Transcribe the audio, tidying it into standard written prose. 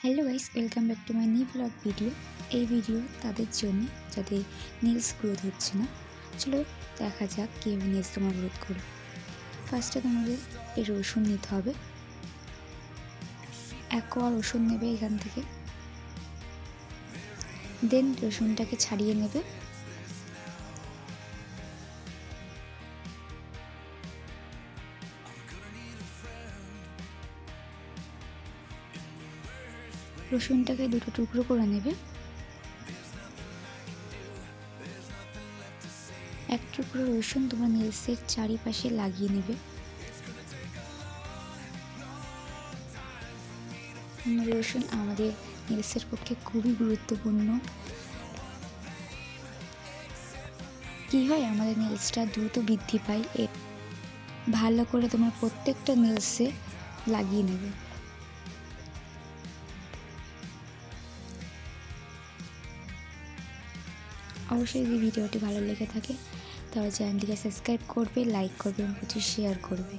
Hello guys, welcome back to my new blog video. এই video তাদের জন্য যাদের নেলস গ্রোথ হচ্ছে না। চলো দেখা যাক কীভাবে নেলস তোমার গ্রোথ করবে। ফার্স্টে তোমাদের এই রসুন নিতে হবে। 1 কোয়া রসুন নেবে এখান থেকে। দেন রসুনটাকে ছাড়িয়ে নেবে। রসুনটাকে 2টো টুকরো করে নেবে। 1 টুকরো রসুন তোমার নেলসের চারিপাশে লাগিয়ে নেবে। রসুন আমাদের নেলসের পক্ষে খুবই গুরুত্বপূর্ণ। কি হয়, আমাদের নেলসটা দ্রুত বৃদ্ধি পায়। ভালো করে তোমার প্রত্যেকটা নেলসে লাগিয়ে নেবে। অবশ্যই যদি ভিডিওটি ভালো লেগে থাকে তাহলে চ্যানেলটিকে সাবস্ক্রাইব করবে, লাইক করবে এবং প্রচুর শেয়ার করবে।